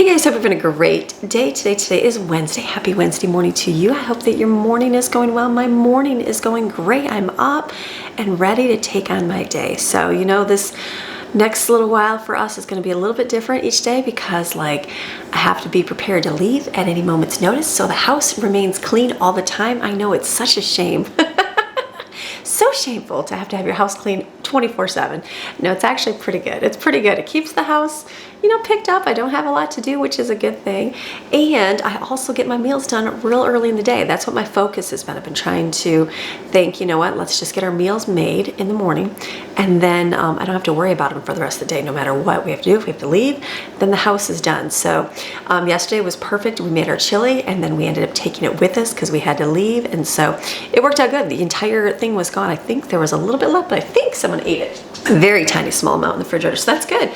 Hey guys, hope you're having a great day today. Today is Wednesday. Happy Wednesday morning to you. I hope that your morning is going well. My morning is going great. I'm up and ready to take on my day. So, you know, this next little while for us is going to be a little bit different each day because I have to be prepared to leave at any moment's notice. So the house remains clean all the time. I know it's such a shame. So shameful to have your house clean 24/7. No, it's actually pretty good. It's pretty good. It keeps the house, you know, picked up. I don't have a lot to do, which is a good thing. And I also get my meals done real early in the day. That's what my focus has been. I've been trying to think, you know what, let's just get our meals made in the morning. And then I don't have to worry about them for the rest of the day, no matter what we have to do. If we have to leave, then the house is done. So yesterday was perfect. We made our chili and then we ended up taking it with us because we had to leave. And so it worked out good. The entire thing was gone. I think there was a little bit left, but I think someone ate it. A very tiny, small amount in the refrigerator. So that's good.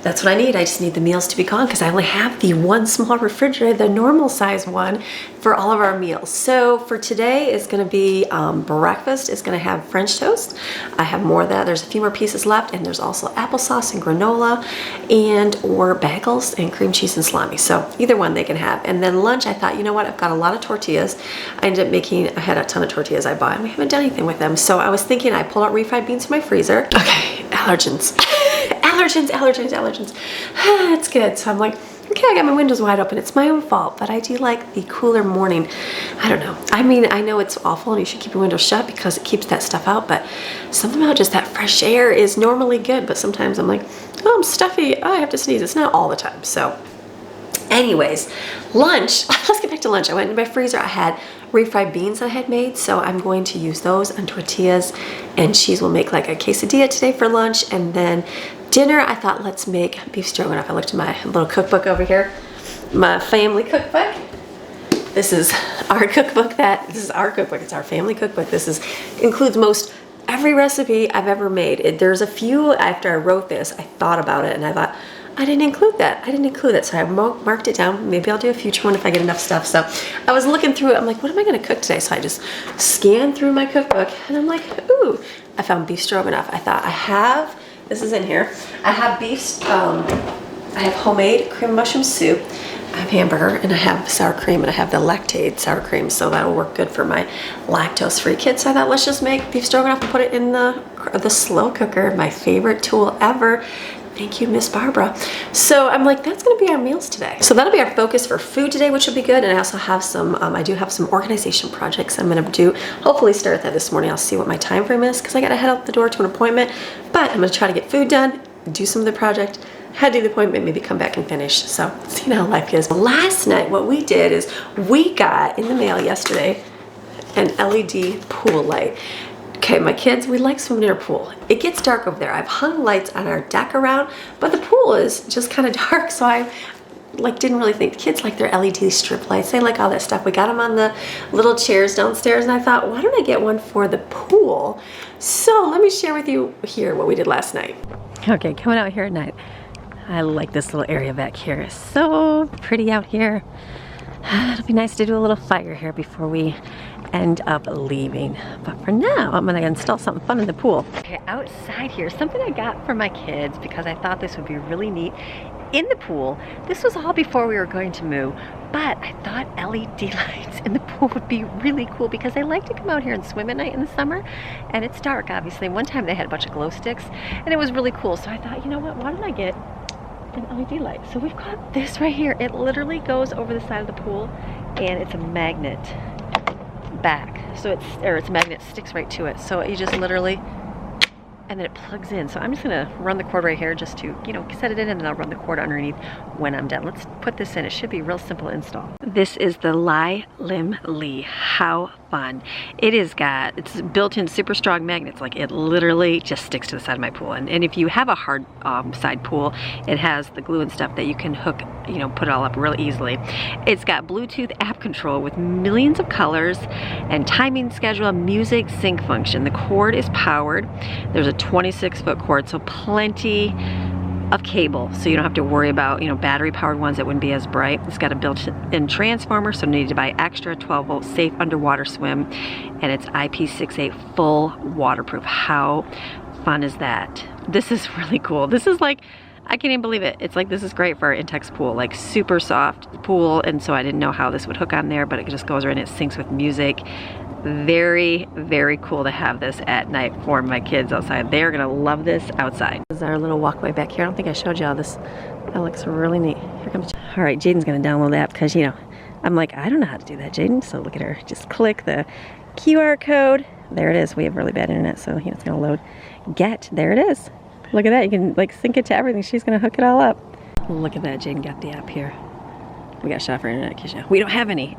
That's what I need. I just need the meals to be gone because I only have the one small refrigerator, the normal size one, for all of our meals. So for today is going to be breakfast. It's going to have French toast. I have more of that. There's a few more pieces left, and there's also applesauce and granola or bagels and cream cheese and salami. So either one they can have. And then lunch, I thought, you know what? I've got a lot of tortillas. I had a ton of tortillas I bought, and we haven't done anything with them. So I was thinking I pulled out refried beans from my freezer. Okay, allergens. Allergens. It's good. So I'm like, okay, I got my windows wide open. It's my own fault, but I do like the cooler morning. I don't know. I mean, I know it's awful and you should keep your windows shut because it keeps that stuff out, but something about just that fresh air is normally good, but sometimes I'm like, oh, I'm stuffy. Oh, I have to sneeze. It's not all the time. So anyways, lunch. Let's get back to lunch. I went into my freezer. I had refried beans I had made, so I'm going to use those on tortillas, and cheese will make like a quesadilla today for lunch. And then dinner, I thought let's make beef stroganoff. I looked at my little cookbook over here, my family cookbook. This is our cookbook. It's our family cookbook. Includes most every recipe I've ever made. There's a few after I wrote this, I thought about it and I thought, I didn't include that. So I marked it down. Maybe I'll do a future one if I get enough stuff. So I was looking through it. I'm like, what am I going to cook today? So I just scanned through my cookbook and I'm like, ooh, I found beef stroganoff. I thought this is in here. I have I have homemade cream mushroom soup. I have hamburger and I have sour cream and I have the lactate sour cream. So that'll work good for my lactose-free kids. So I thought let's just make beef stroganoff and put it in the slow cooker. My favorite tool ever. Thank you, Miss Barbara. So I'm like, that's gonna be our meals today. So that'll be our focus for food today, which will be good. And I also have I do have some organization projects I'm gonna do. Hopefully start that this morning. I'll see what my time frame is because I gotta head out the door to an appointment. But I'm gonna try to get food done, do some of the project, head to the appointment, maybe come back and finish. So see how life is. Last night, what we did is we got in the mail yesterday an LED pool light. Okay, my kids, we like swimming in our pool. It gets dark over there. I've hung lights on our deck around, but the pool is just kind of dark, so I didn't really think. The kids like their LED strip lights. They like all that stuff. We got them on the little chairs downstairs, and I thought, why don't I get one for the pool? So let me share with you here what we did last night. Okay, coming out here at night. I like this little area back here. It's so pretty out here. It'll be nice to do a little fire here before we end up leaving. But for now, I'm gonna install something fun in the pool. Okay, outside here, something I got for my kids because I thought this would be really neat in the pool. This was all before we were going to move, but I thought LED lights in the pool would be really cool because they like to come out here and swim at night in the summer, and it's dark, obviously. One time they had a bunch of glow sticks, and it was really cool. So I thought, you know what, why don't I get an LED light? So we've got this right here. It literally goes over the side of the pool, and it's a magnet back. So it's a magnet, sticks right to it. So you just literally, and then it plugs in. So I'm just gonna run the cord right here just to, you know, set it in, and then I'll run the cord underneath when I'm done. Let's put this in. It should be real simple to install. This is the LyLmLe. How fun. It's built-in super strong magnets. Like, it literally just sticks to the side of my pool. And if you have a hard side pool, it has the glue and stuff that you can hook, you know, put it all up real easily. It's got Bluetooth app control with millions of colors and timing schedule, music sync function. The cord is powered. There's a 26-foot cord, so plenty of cable, so you don't have to worry about, you know, battery powered ones that wouldn't be as bright. It's got a built-in transformer, so need to buy extra 12-volt safe underwater swim, and it's IP68 full waterproof. How fun is that? This is really cool. This is like I can't even believe it. It's like, this is great for our Intex pool, like super soft pool. And so I didn't know how this would hook on there, but it just goes right in, it syncs with music. Very, very cool to have this at night for my kids outside. They're gonna love this outside. This is our little walkway back here. I don't think I showed y'all this. That looks really neat. Here comes. All right, Jaden's gonna download the app because, you know, I'm like, I don't know how to do that, Jaden. So look at her. Just click the QR code. There it is. We have really bad internet, so you know, it's gonna load. Get, there it is. Look at that. You can like sync it to everything. She's gonna hook it all up. Look at that. Jaden got the app here. We got shut off our internet because we don't have any.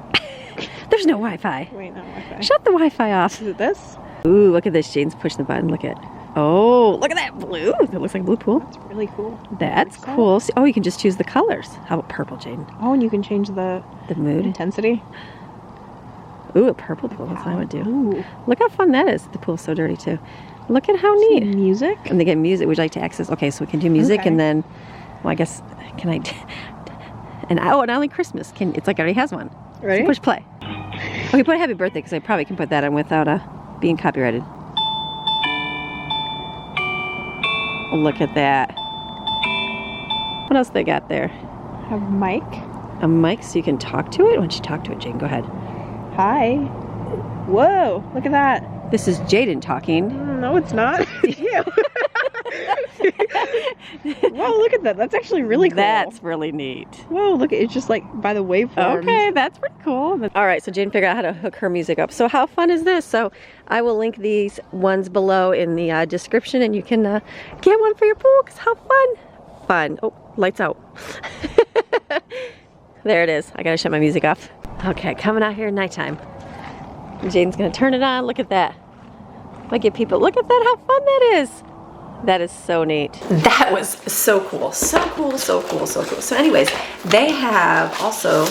There's no Wi-Fi. Wait, no Wi-Fi. Shut the Wi-Fi off. Is it this? Ooh, look at this. Jaden's pushing the button. Look at. Oh, look at that blue. That looks like a blue pool. That's really cool. That's cool. Oh, you can just choose the colors. How about purple, Jaden? Oh, and you can change the mood intensity. Ooh, a purple pool. That's what I would do. Ooh. Look how fun that is. The pool's so dirty too. Look at how neat. Music. And they get music. Would you like to access? Okay, so we can do music, Okay. and then, well, I guess can I? And oh, and only Christmas. It's like it already has one. Ready? So push play. Okay, put happy birthday because I probably can put that on without being copyrighted. Look at that. What else they got there? Have mic. A mic so you can talk to it? Why don't you talk to it, Jaden? Go ahead. Hi. Whoa, look at that. This is Jaden talking. No, it's not. It's you. Whoa, look at that. That's actually really cool. That's really neat. Whoa, look, it's just like by the waveforms. Okay, that's pretty cool. All right, so Jaden figured out how to hook her music up. So how fun is this? So I will link these ones below in the description, and you can get one for your pool, because how fun. Fun. Oh, lights out. There it is. I gotta shut my music off. Okay, coming out here at nighttime. Jaden's gonna turn it on. Look at that. Might get people, look at that, how fun that is. That is so neat. That was so cool. So cool, so cool, so cool. So anyways, they have also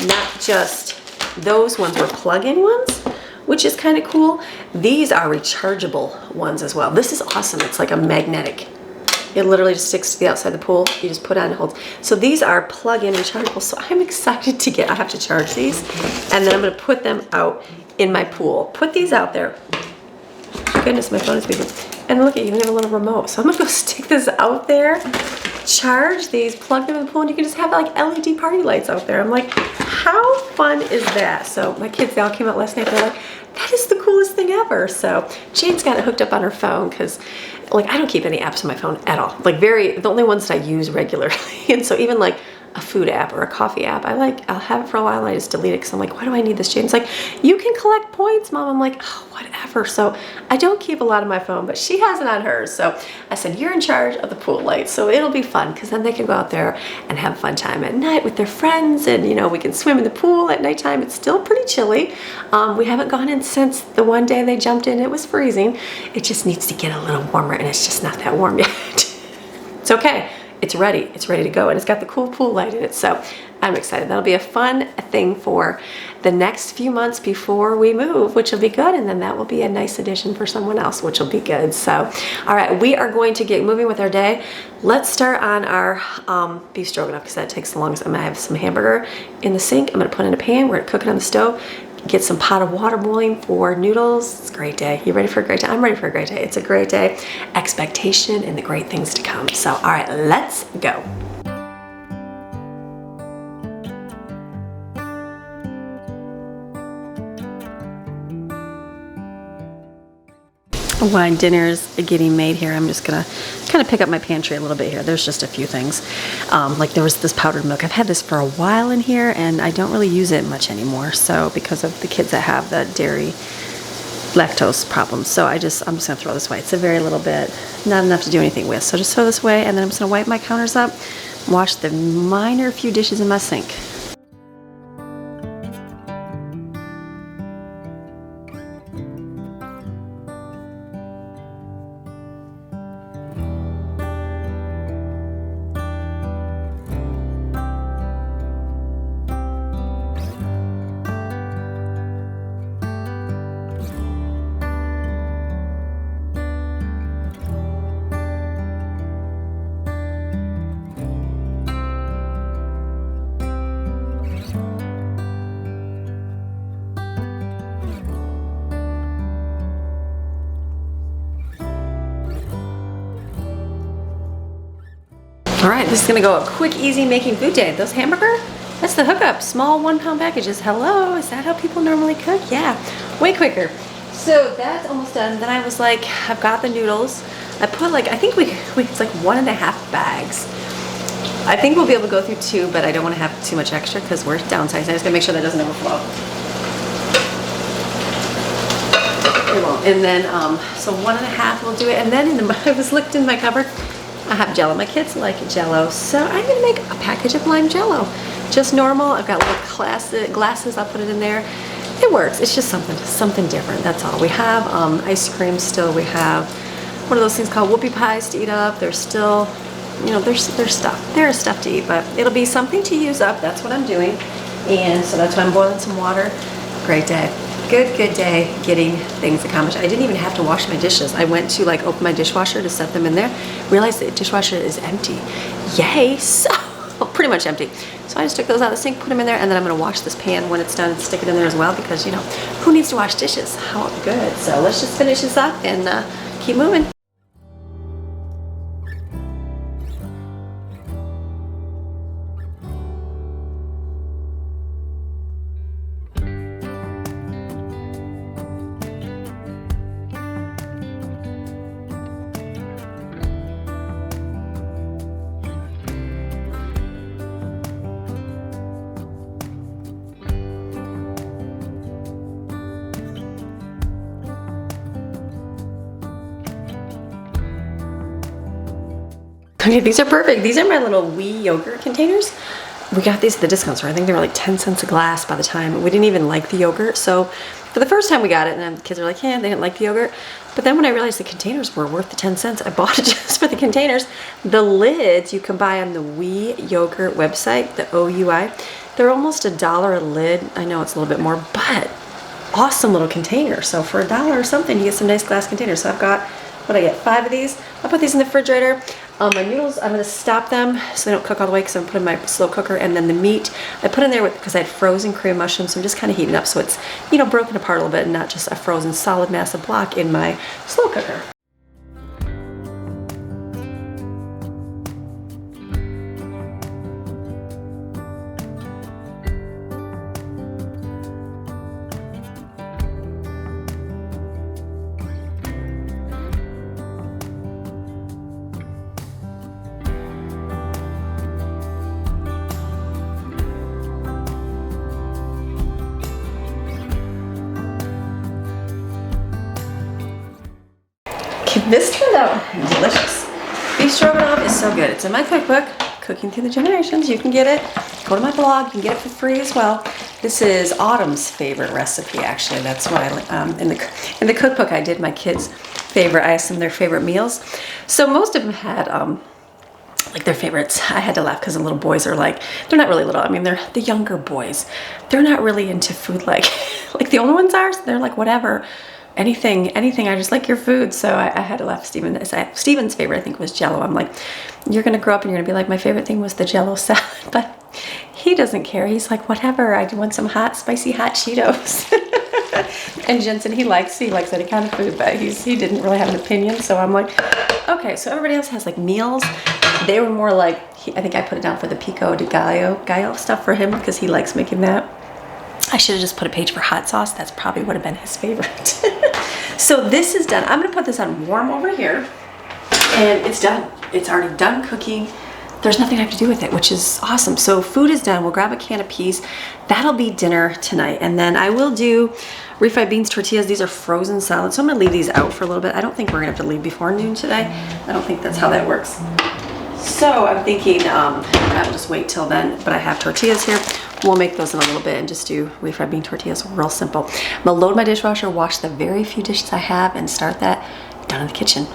not just those ones were plug-in ones, which is kind of cool. These are rechargeable ones as well. This is awesome. It's like a magnetic. It literally just sticks to the outside of the pool. You just put on and hold. So these are plug-in rechargeable. So I'm excited to get, I have to charge these. And then I'm gonna put them out in my pool. Put these out there. Goodness, my phone is beeping. And look, you even have a little remote. So I'm gonna go stick this out there, charge these, plug them in the pool, and you can just have like LED party lights out there. I'm like, how fun is that? So my kids, they all came out last night. They're like, that is the coolest thing ever. So Jane's got it hooked up on her phone because like I don't keep any apps on my phone at all. Like the only ones that I use regularly. And so even like a food app or a coffee app, I'll have it for a while and I just delete it because I'm like, why do I need this, Jane's like, you can collect points, Mom. I'm like, oh, whatever. So I don't keep a lot on my phone, but she has it on hers. So I said, you're in charge of the pool lights. So it'll be fun because then they can go out there and have a fun time at night with their friends, and you know, we can swim in the pool at nighttime. It's still pretty chilly. We haven't gone in since the one day they jumped in. It was freezing. It just needs to get a little warmer, and it's just not that warm yet. It's okay. It's ready to go, and it's got the cool pool light in it, so I'm excited. That'll be a fun thing for the next few months before we move, which will be good, and then that will be a nice addition for someone else, which will be good. So, all right, we are going to get moving with our day. Let's start on our beef stroganoff because that takes the longest. I'm gonna have some hamburger in the sink. I'm gonna put it in a pan. We're gonna cook it on the stove. Get some pot of water boiling for noodles. It's a great day. You ready for a great day? I'm ready for a great day. It's a great day. Expectation and the great things to come. So, all right, let's go. While dinner's getting made here, I'm just gonna kind of pick up my pantry a little bit here. There's just a few things. Like there was this powdered milk. I've had this for a while in here and I don't really use it much anymore. So because of the kids that have the dairy lactose problems. So I'm just gonna throw this away. It's a very little bit, not enough to do anything with. So just throw this away, and then I'm just gonna wipe my counters up, wash the minor few dishes in my sink. All right, this is gonna go a quick, easy making food day. Those hamburger, that's the hookup. Small 1 pound packages. Hello, is that how people normally cook? Yeah, way quicker. So that's almost done. Then I was like, I've got the noodles. I put like, I think it's like 1.5 bags. I think we'll be able to go through 2, but I don't want to have too much extra because we're downsizing. I just gotta make sure that doesn't overflow. It won't. And then, so 1.5 will do it. And then I was looked in my cupboard. I have Jello. My kids like Jello, so I'm gonna make a package of lime Jello. Just normal. I've got little glasses. I'll put it in there. It works. It's just something different. That's all. We have ice cream still. We have what are those things called? Whoopie pies to eat up. There's still, you know, there's stuff. There is stuff to eat, but it'll be something to use up. That's what I'm doing, and so that's why I'm boiling some water. Great day. Good day getting things accomplished. I didn't even have to wash my dishes. I went to like open my dishwasher to set them in there. Realized the dishwasher is empty. Yay! So pretty much empty. So I just took those out of the sink, put them in there, and then I'm gonna wash this pan when it's done and stick it in there as well because, you know, who needs to wash dishes? How good. So let's just finish this up and keep moving. Okay, these are perfect. These are my little wee yogurt containers. We got these at the discount store. I think they were like 10 cents a glass by the time. We didn't even like the yogurt. So for the first time we got it, and the kids are like, yeah, they didn't like the yogurt. But then when I realized the containers were worth the 10 cents, I bought it just for the containers. The lids you can buy on the Wee Yogurt website, the OUI. They're almost $1 a lid. I know it's a little bit more, but awesome little container. So for $1 or something, you get some nice glass containers. So I've got, what I get, 5 of these. I'll put these in the refrigerator. My noodles, I'm gonna stop them so they don't cook all the way because I'm putting my slow cooker, and then the meat I put in there because I had frozen Korean mushrooms, so I'm just kind of heating up so it's, you know, broken apart a little bit and not just a frozen solid massive block in my slow cooker. This turned out delicious. Beef stroganoff is so good. It's in my cookbook, Cooking Through the Generations. You can get it. Go to my blog. You can get it for free as well. This is Autumn's favorite recipe, actually. That's what I in the cookbook. I did my kids' favorite. I asked them their favorite meals. So most of them had like their favorites. I had to laugh because the little boys are like, they're not really little. I mean, they're the younger boys. They're not really into food like the older ones are. So they're like, whatever. Anything, I just like your food. So I had to laugh. Steven's favorite, I think, was Jello. I'm like, you're gonna grow up and you're gonna be like, my favorite thing was the Jello salad. But he doesn't care. He's like, whatever, I want some hot, spicy hot Cheetos. And Jensen, he likes any kind of food, but he didn't really have an opinion. So I'm like, okay, so everybody else has like meals. They were more like, I think I put it down for the pico de gallo stuff for him because he likes making that. I should have just put a page for hot sauce. That's probably would have been his favorite. So this is done. I'm gonna put this on warm over here, and it's done. It's already done cooking. There's nothing I have to do with it, which is awesome. So food is done. We'll grab a can of peas. That'll be dinner tonight. And then I will do refried beans, tortillas. These are frozen salads. So I'm gonna leave these out for a little bit. I don't think we're gonna have to leave before noon today. I don't think that's how that works. So I'm thinking I'll just wait till then, but I have tortillas here. We'll make those in a little bit and just do refried bean tortillas, real simple. I'm gonna load my dishwasher, wash the very few dishes I have, and start that down in the kitchen.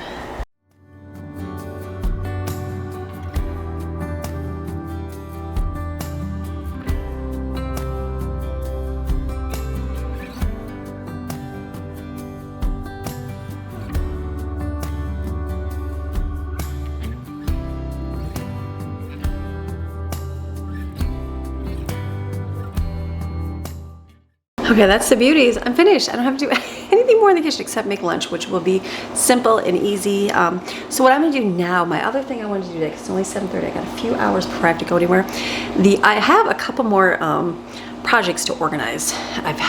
Okay, that's the beauties. I'm finished. I don't have to do anything anything more in the kitchen except make lunch, which will be simple and easy. So what I'm gonna do now, my other thing I wanted to do today, 'cause it's only 7:30, I got a few hours before I have to go anywhere. I have a couple more projects to organize.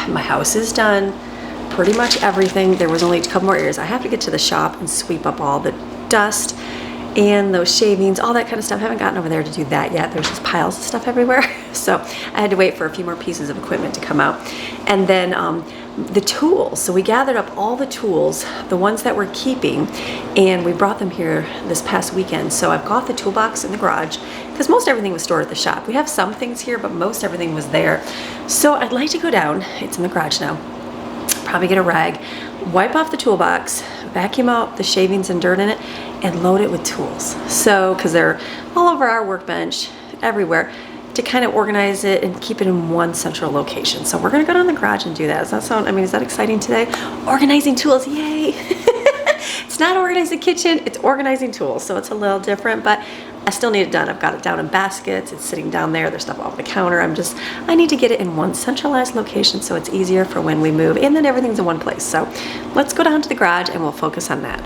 My house is done, pretty much everything. There was only a couple more areas. I have to get to the shop and sweep up all the dust and those shavings, all that kind of stuff. I haven't gotten over there to do that yet. There's just piles of stuff everywhere. So I had to wait for a few more pieces of equipment to come out. And then the tools. So we gathered up all the tools, the ones that we're keeping, and we brought them here this past weekend. So I've got the toolbox in the garage because most everything was stored at the shop. We have some things here, but most everything was there. So I'd like to go down, it's in the garage now, probably get a rag, wipe off the toolbox, vacuum out the shavings and dirt in it, and load it with tools. So, because they're all over our workbench, everywhere, to kind of organize it and keep it in one central location. So we're gonna go down the garage and do that. Does that sound, I mean, is that exciting today? Organizing tools, yay! It's not organizing the kitchen, it's organizing tools. So it's a little different, but I still need it done. I've got it down in baskets, it's sitting down there, there's stuff off the counter. I need to get it in one centralized location so it's easier for when we move, and then everything's in one place. So let's go down to the garage and we'll focus on that.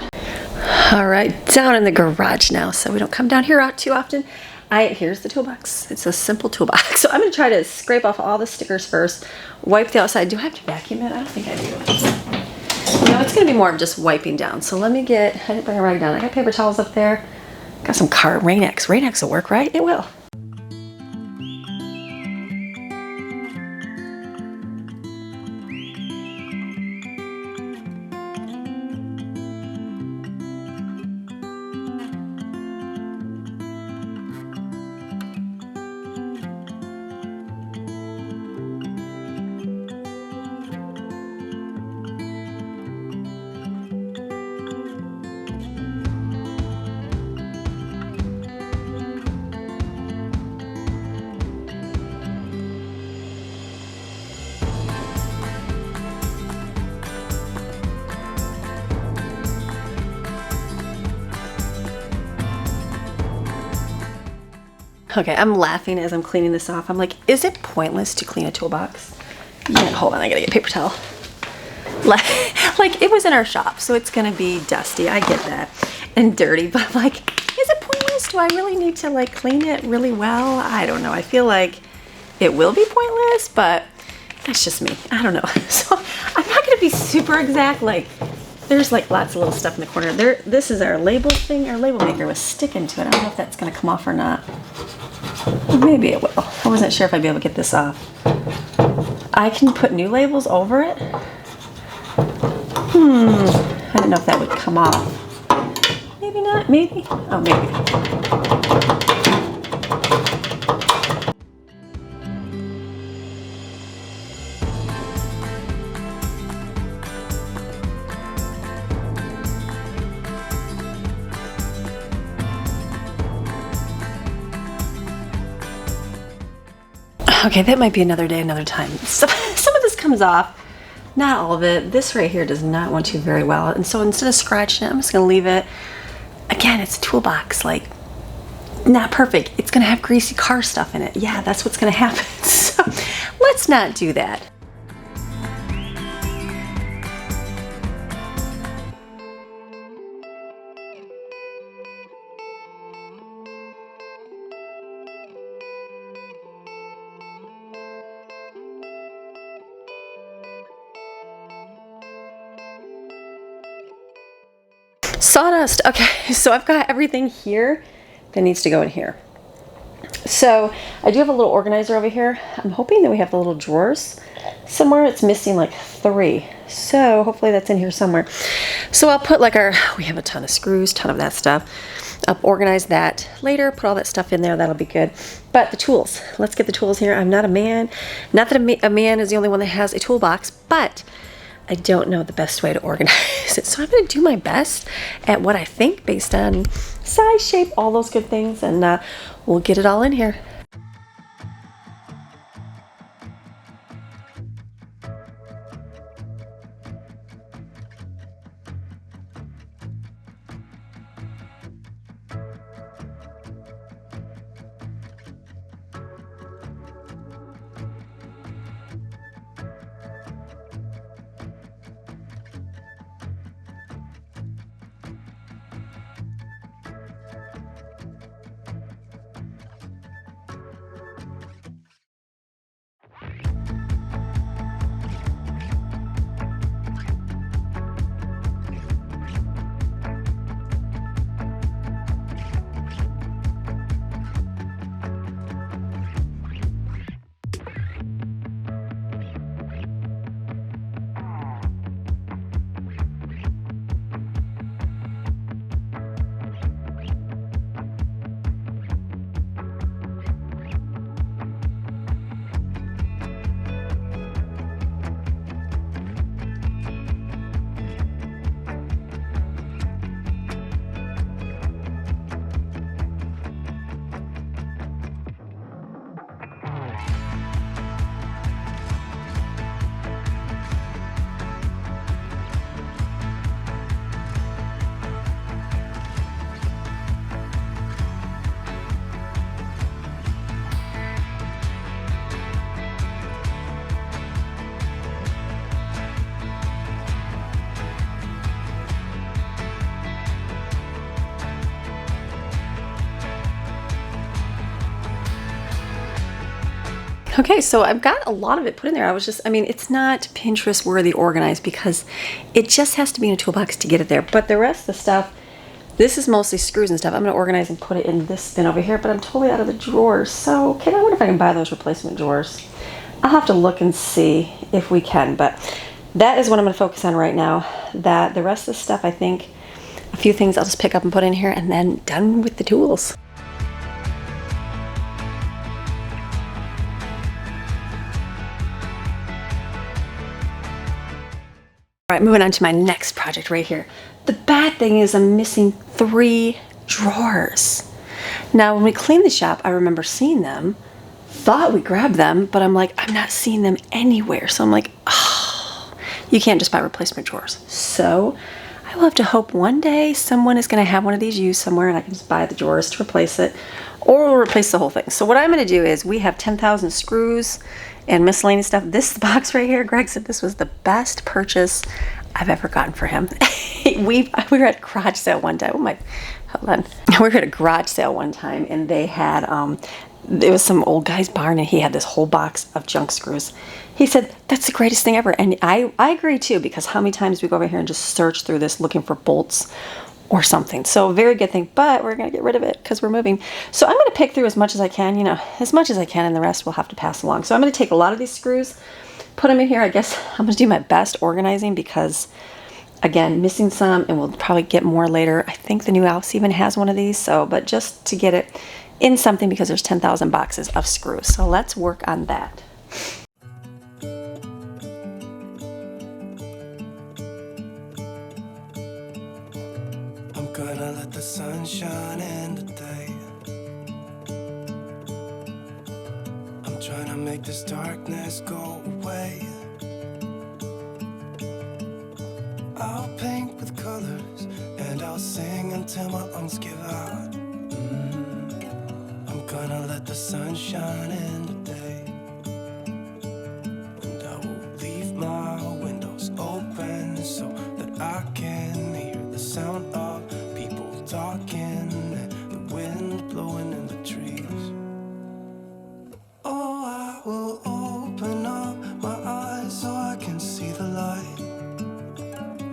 All right, down in the garage now, so we don't come down here too often. Here's the toolbox. It's a simple toolbox. So I'm gonna try to scrape off all the stickers first, wipe the outside. Do I have to vacuum it? I don't think I do. No, it's gonna be more of just wiping down. So let me I didn't bring a rag down. I got paper towels up there. Got some Rain-X. Rain-X will work, right? It will. Okay, I'm laughing as I'm cleaning this off. I'm like, is it pointless to clean a toolbox? Yeah, hold on, I gotta get a paper towel. Like it was in our shop, so it's gonna be dusty, I get that, and dirty, but I'm like, is it pointless? Do I really need to like clean it really well? I don't know, I feel like it will be pointless, but that's just me, I don't know. So I'm not gonna be super exact, like there's like lots of little stuff in the corner. This is our label thing. Our label maker was sticking to it. I don't know if that's gonna come off or not. Maybe it will. I wasn't sure if I'd be able to get this off. I can put new labels over it. I don't know if that would come off. Maybe not, maybe. Oh, maybe. Okay, that might be another day, another time. So, some of this comes off, not all of it. This right here does not want to very well. And so instead of scratching it, I'm just gonna leave it. Again, it's a toolbox, like not perfect. It's gonna have greasy car stuff in it. Yeah, that's what's gonna happen. So let's not do that. Sawdust. Okay, so I've got everything here that needs to go in here. So I do have a little organizer over here. I'm hoping that we have the little drawers somewhere. It's missing like 3. So hopefully that's in here somewhere. So I'll put like we have a ton of screws, ton of that stuff. I'll organize that later, put all that stuff in there. That'll be good. But the tools, let's get the tools here. I'm not a man. Not that a man is the only one that has a toolbox, but I don't know the best way to organize it. So I'm going to do my best at what I think based on size, shape, all those good things, and we'll get it all in here. Okay, so I've got a lot of it put in there. I mean, it's not Pinterest worthy organized because it just has to be in a toolbox to get it there. But the rest of the stuff, this is mostly screws and stuff. I'm gonna organize and put it in this bin over here, but I'm totally out of the drawers. So, I wonder if I can buy those replacement drawers. I'll have to look and see if we can, but that is what I'm gonna focus on right now. That the rest of the stuff, I think, a few things I'll just pick up and put in here and then done with the tools. All right, moving on to my next project right here. The bad thing is I'm missing 3 drawers. Now, when we cleaned the shop, I remember seeing them, thought we grabbed them, but I'm like, I'm not seeing them anywhere. So I'm like, oh, you can't just buy replacement drawers. So I will have to hope one day someone is gonna have one of these used somewhere and I can just buy the drawers to replace it, or we'll replace the whole thing. So what I'm gonna do is, we have 10,000 screws and miscellaneous stuff. This box right here, Greg said this was the best purchase I've ever gotten for him. we were at a garage sale one time. Oh my, hold on. We were at a garage sale one time and they had, it was some old guy's barn and he had this whole box of junk screws. He said, that's the greatest thing ever. And I agree too, because how many times we go over here and just search through this looking for bolts or something. So very good thing, but we're gonna get rid of it because we're moving. So I'm gonna pick through as much as I can, as much as I can, and the rest we'll have to pass along. So I'm gonna take a lot of these screws, put them in here. I guess I'm gonna do my best organizing because, again, missing some, and we'll probably get more later. I think the new house even has one of these, so, but just to get it in something because there's 10,000 boxes of screws. So let's work on that. Gonna let the sun shine in today. I'm trying to make this darkness go away. I'll paint with colors and I'll sing until my lungs give out. I'm gonna let the sun shine in today. And I will leave my windows open so that I can hear the sound of talking and the wind blowing in the trees. Oh, I will open up my eyes so I can see the light.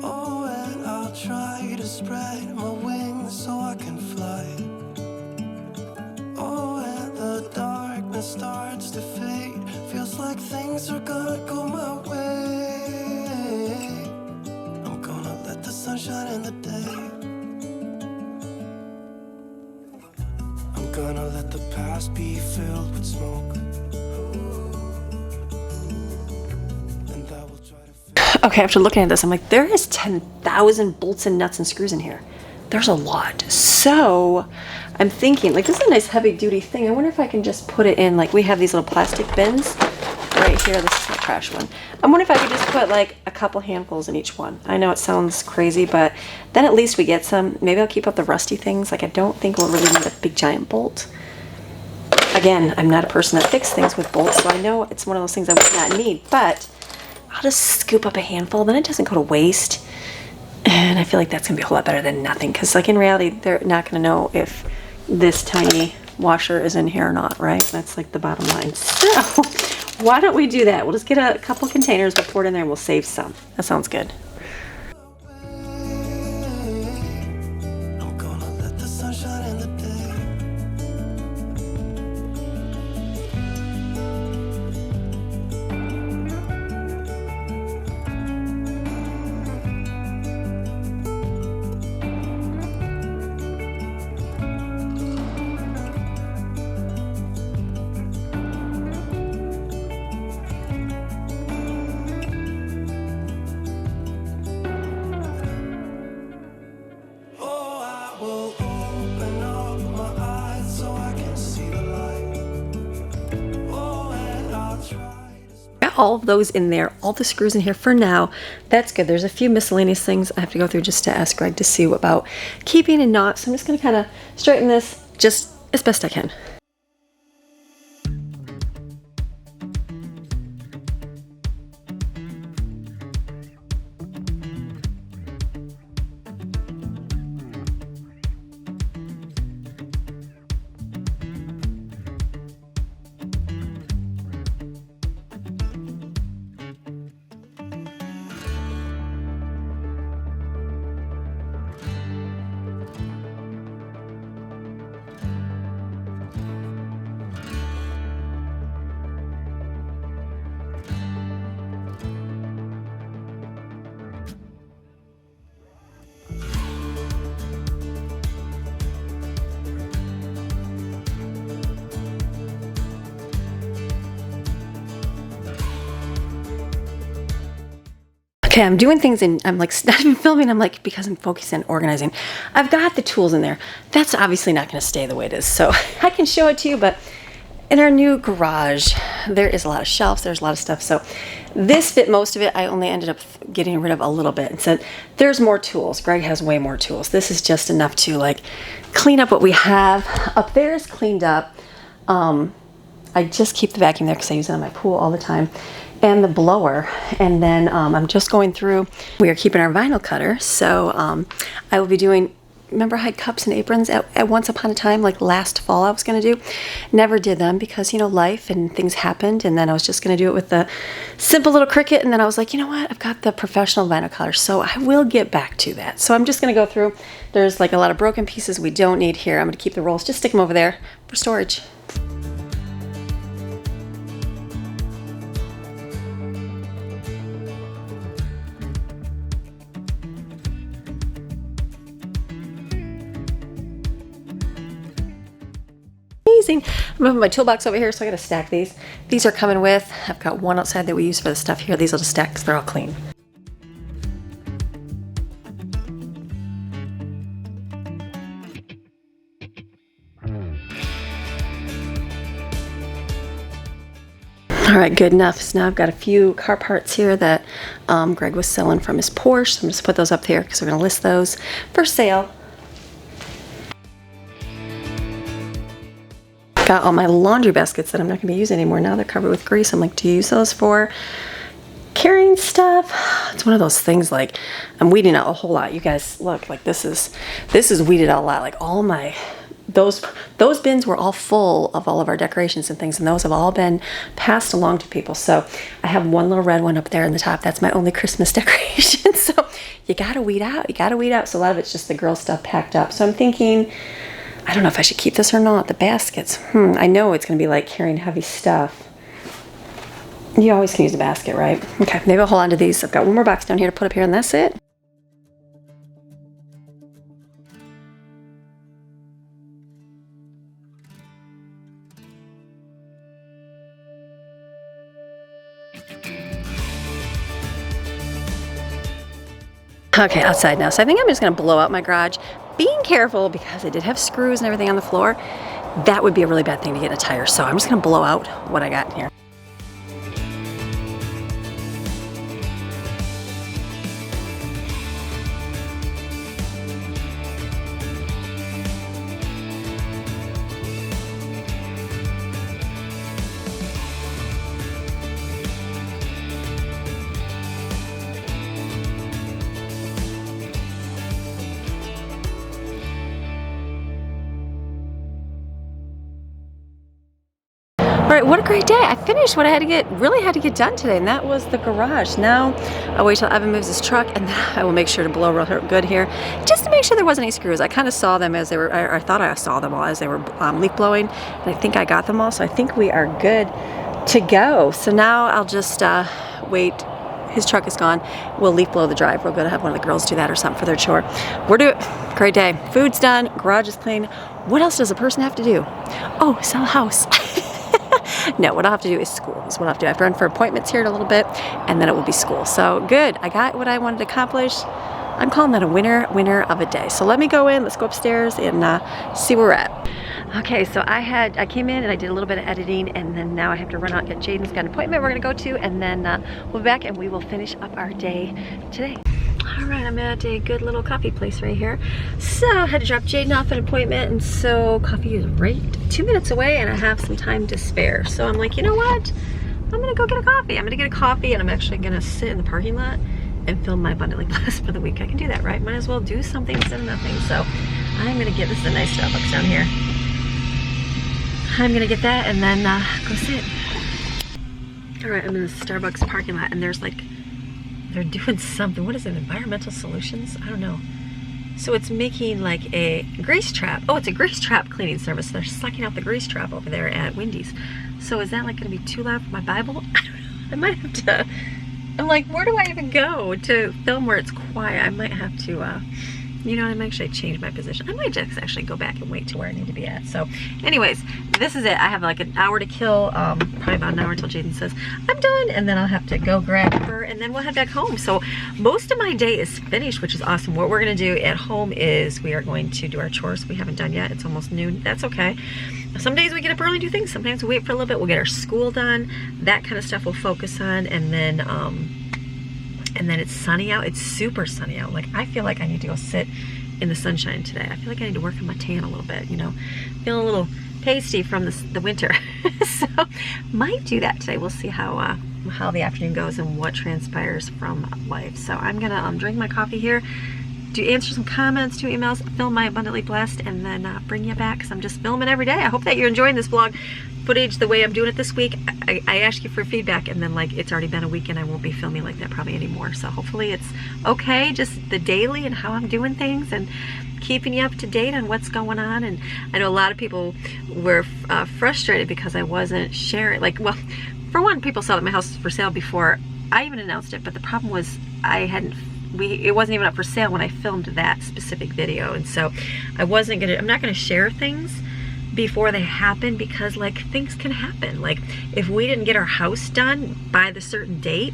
Oh, and I'll try to spread my wings so I can fly. Oh, and the darkness starts to fade. Feels like things are gonna go my way. I'm gonna let the sun shine in the day. Gonna let the past be filled with smoke. And I will try to Okay, after looking at this, I'm like, there is 10,000 bolts and nuts and screws in here. There's a lot. So I'm thinking, like, this is a nice heavy duty thing. I wonder if I can just put it in, like, we have these little plastic bins right here. This is my trash one. I wonder if I could just put like a couple handfuls in each one. I know it sounds crazy, but then at least we get some. Maybe I'll keep up the rusty things. Like, I don't think we'll really need a big giant bolt. Again, I'm not a person that fixes things with bolts, so I know it's one of those things I would not need, but I'll just scoop up a handful, then it doesn't go to waste. And I feel like that's gonna be a whole lot better than nothing, because like in reality, they're not gonna know if this tiny washer is in here or not, right? That's like the bottom line. So why don't we do that? We'll just get a couple containers, we'll pour it in there, and we'll save some. That sounds good. I'm gonna let the sun shine in the day. All of those in there, all the screws in here for now. That's good. There's a few miscellaneous things I have to go through just to ask Greg to see about keeping and not. So I'm just going to kind of straighten this just as best I can. Okay, I'm doing things and I'm like not even filming. I'm like, because I'm focused on organizing. I've got the tools in there. That's obviously not going to stay the way it is. So I can show it to you, but in our new garage, there is a lot of shelves. There's a lot of stuff. So this fit most of it. I only ended up getting rid of a little bit and said, there's more tools. Greg has way more tools. This is just enough to like clean up what we have. Up there is cleaned up. I just keep the vacuum there because I use it on my pool all the time. And the blower, and then I'm just going through. We are keeping our vinyl cutter, so I will be doing. Remember, I had cups and aprons at once upon a time, like last fall. I was going to do, never did them because life and things happened, and then I was just going to do it with the simple little Cricut, and then I was like, you know what? I've got the professional vinyl cutter, so I will get back to that. So I'm just going to go through. There's like a lot of broken pieces we don't need here. I'm going to keep the rolls, just stick them over there for storage. I'm gonna put my toolbox over here, so I gotta stack these. These are coming with, I've got one outside that we use for the stuff here. These will just stack because they're all clean. All right, good enough. So now I've got a few car parts here that Greg was selling from his Porsche. So I'm just put those up here because we're gonna list those for sale. Got all my laundry baskets that I'm not going to be using anymore. Now they're covered with grease. I'm like, do you use those for carrying stuff? It's one of those things, like I'm weeding out a whole lot. You guys look, like this is weeded out a lot. Like all my those bins were all full of all of our decorations and things, and those have all been passed along to people. So I have one little red one up there in the top. That's my only Christmas decoration. So you gotta weed out. You gotta weed out. So a lot of it's just the girl stuff packed up. So I'm thinking, I don't know if I should keep this or not. The baskets. I know it's going to be like carrying heavy stuff. You always can use a basket, right? Okay, maybe I'll hold on to these. I've got one more box down here to put up here, and that's it. Okay, outside now. So I think I'm just going to blow out my garage. Being careful, because I did have screws and everything on the floor. That would be a really bad thing to get in a tire. So I'm just going to blow out what I got in here. All right, what a great day. I finished what I really had to get done today, and that was the garage. Now I'll wait till Evan moves his truck, and then I will make sure to blow real good here, just to make sure there wasn't any screws. I kind of saw them as they were, I thought I saw them all as they were leaf blowing, and I think I got them all, so I think we are good to go. So now I'll just wait. His truck is gone. We'll leaf blow the drive. We're going to have one of the girls do that or something for their chore. We're doing great day. Food's done. Garage is clean. What else does a person have to do? Oh, sell a house. No, what I'll have to do is school. Is what I'll have to do. I've run for appointments here in a little bit, and then it will be school. So good. I got what I wanted to accomplish. I'm calling that a winner of a day. So let me go in. Let's go upstairs and see where we're at. Okay, so I came in and I did a little bit of editing, and then now I have to run out and get Jaden's got an appointment we're going to go to, and then we'll be back and we will finish up our day today. All right, I'm at a good little coffee place right here. So I had to drop Jaden off at an appointment, and so coffee is right 2 minutes away, and I have some time to spare. So I'm like, you know what? I'm gonna go get a coffee. I'm gonna get a coffee, and I'm actually gonna sit in the parking lot and film my abundantly blessed for the week. I can do that, right? Might as well do something instead of nothing. So I'm gonna get, this is a nice Starbucks down here. I'm gonna get that and then go sit. All right, I'm in the Starbucks parking lot, and there's like, they're doing something. What is it, environmental solutions? I don't know. So it's making like a grease trap. Oh, it's a grease trap cleaning service. They're sucking out the grease trap over there at Wendy's. So is that like gonna be too loud for my Bible? I don't know. I might have to, I'm like, where do I even go to film where it's quiet? I might have to You know, I'm actually changed my position. I might just actually go back and wait to where I need to be at. So anyways, this is it. I have like an hour to kill, probably about an hour until Jaden says I'm done, and then I'll have to go grab her, and then we'll head back home. So most of my day is finished, which is awesome. What we're gonna do at home is we are going to do our chores. We haven't done yet. It's almost noon. That's okay. Some days we get up early and do things. Sometimes we wait for a little bit. We'll get our school done. That kind of stuff we'll focus on, and then it's sunny out. It's super sunny out. Like, I feel like I need to go sit in the sunshine today. I feel like I need to work on my tan a little bit, you know. Feeling a little pasty from the winter. So, might do that today. We'll see how the afternoon goes and what transpires from life. So, I'm gonna drink my coffee here, answer some comments, 2 emails, film my Abundantly Blessed, and then bring you back, because I'm just filming every day. I hope that you're enjoying this vlog footage the way I'm doing it this week. I asked you for feedback, and then like it's already been a week and I won't be filming like that probably anymore. So hopefully it's okay, just the daily and how I'm doing things and keeping you up to date on what's going on. And I know a lot of people were frustrated because I wasn't sharing, like, well, for one, people saw that my house was for sale before I even announced it, but the problem was it wasn't even up for sale when I filmed that specific video. And so I'm not gonna share things before they happen, because like things can happen. Like if we didn't get our house done by the certain date,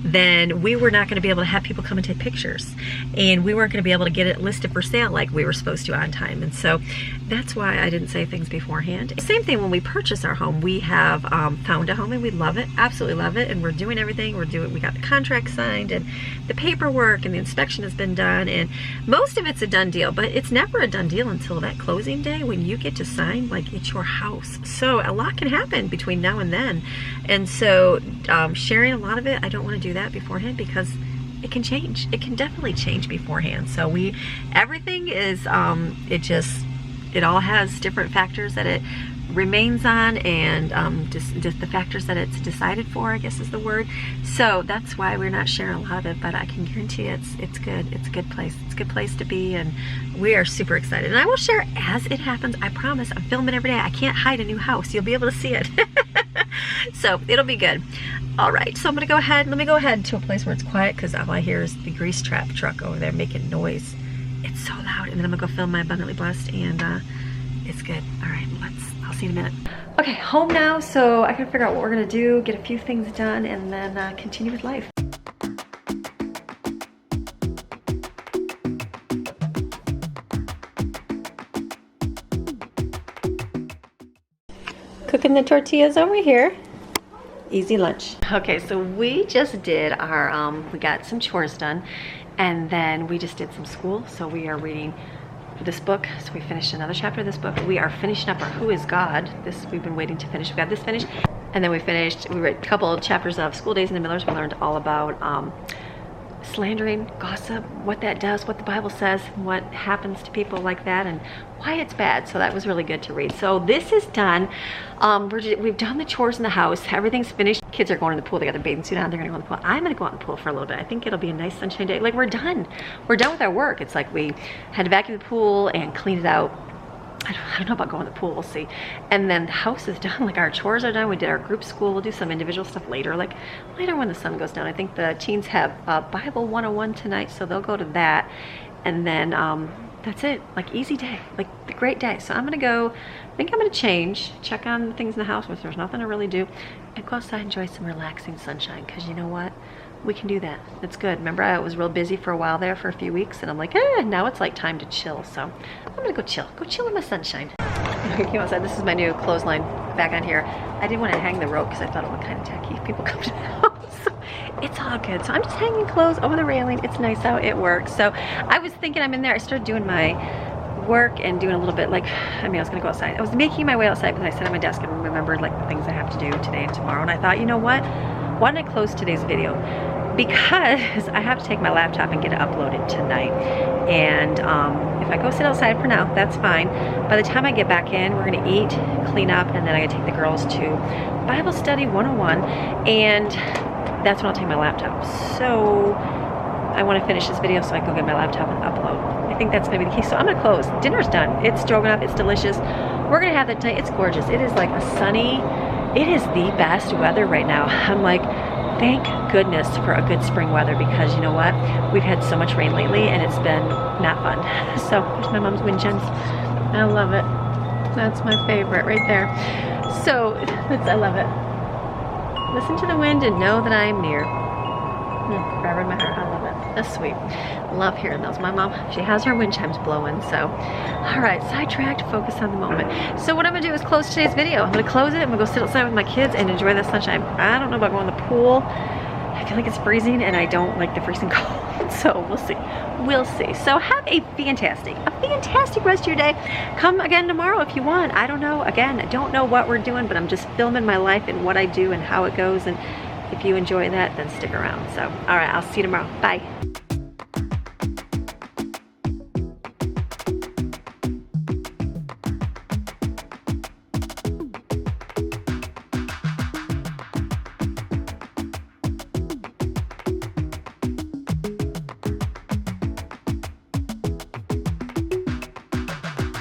then we were not going to be able to have people come and take pictures, and we weren't going to be able to get it listed for sale like we were supposed to on time. And so that's why I didn't say things beforehand. Same thing when we purchase our home. We have found a home and we love it, absolutely love it, and we're doing everything. We got the contract signed and the paperwork and the inspection has been done, and most of it's a done deal, but it's never a done deal until that closing day when you get to sign, like it's your house. So a lot can happen between now and then. And so sharing a lot of it, I don't want to do that beforehand because it can change. It can definitely change beforehand. So everything is, it all has different factors that it remains on, and just the factors that it's decided for, I guess is the word. So that's why we're not sharing a lot of it, but I can guarantee it's good. It's a good place. It's a good place to be, and we are super excited. And I will share as it happens. I promise. I'm filming every day. I can't hide a new house. You'll be able to see it. So it'll be good. All right, so I'm gonna go ahead. Let me go ahead to a place where it's quiet, because all I hear is the grease trap truck over there making noise. It's so loud. And then I'm gonna go film my Abundantly Blessed, and it's good. All right, I'll see you in a minute. Okay, home now, so I gotta figure out what we're gonna do, get a few things done, and then continue with life. Cooking the tortillas over here. Easy lunch. Okay, so we just did our, we got some chores done, and then we just did some school. So we are reading this book. So we finished another chapter of this book. We are finishing up our Who is God? This we've been waiting to finish. We got this finished, and then we read a couple of chapters of School Days in the Millers. We learned all about slandering, gossip, what that does, what the Bible says, what happens to people like that, and why it's bad. So that was really good to read. So this is done. We've done the chores in the house. Everything's finished. Kids are going in the pool. They got their bathing suit on. They're gonna go in the pool. I'm gonna go out in the pool for a little bit. I think it'll be a nice sunshine day. Like, we're done. We're done with our work. It's like we had to vacuum the pool and clean it out. I don't know about going to the pool, we'll see. And then the house is done, like our chores are done. We did our group school. We'll do some individual stuff later, like later when the sun goes down. I think the teens have Bible 101 tonight, so they'll go to that. And then that's it, like easy day, like the great day. So I'm gonna go, I think I'm gonna change, check on things in the house, which there's nothing to really do, and go outside and enjoy some relaxing sunshine, because you know what? We can do that. It's good. Remember, I was real busy for a while there for a few weeks, and I'm like, now it's like time to chill. So I'm gonna go chill in my sunshine. I came outside. This is my new clothesline back on here. I didn't want to hang the rope because I thought it looked kind of tacky if people come to the house. It's all good. So I'm just hanging clothes over the railing. It's nice out. It works. So I was thinking, I'm in there. I started doing my work and doing a little bit, like, I was gonna go outside. I was making my way outside, but I sat at my desk and remembered like the things I have to do today and tomorrow. And I thought, you know what? Why don't I close today's video? Because I have to take my laptop and get it uploaded tonight. And if I go sit outside for now, that's fine. By the time I get back in, we're gonna eat, clean up, and then I'm gonna take the girls to Bible Study 101, and that's when I'll take my laptop. So I wanna finish this video so I can go get my laptop and upload. I think that's gonna be the key. So I'm gonna close. Dinner's done. It's stroganoff, it's delicious. We're gonna have that tonight. It's gorgeous. It is like a sunny, it is the best weather right now. I'm like Thank goodness for a good spring weather, because you know what? We've had so much rain lately and it's been not fun. So there's my mom's wind chimes. I love it. That's my favorite right there. So I love it. Listen to the wind and know that I am near. Forever in my heart. I love it. That's sweet. Love hearing those. My mom, she has her wind chimes blowing. So, all right, sidetracked, focus on the moment. So what I'm gonna do is close today's video. I'm gonna close it. I'm gonna go sit outside with my kids and enjoy the sunshine. I don't know about going to the pool. I feel like it's freezing and I don't like the freezing cold. So we'll see. We'll see. So have a fantastic rest of your day. Come again tomorrow if you want. I don't know. Again, I don't know what we're doing, but I'm just filming my life and what I do and how it goes. And if you enjoy that, then stick around. So, all right, I'll see you tomorrow. Bye.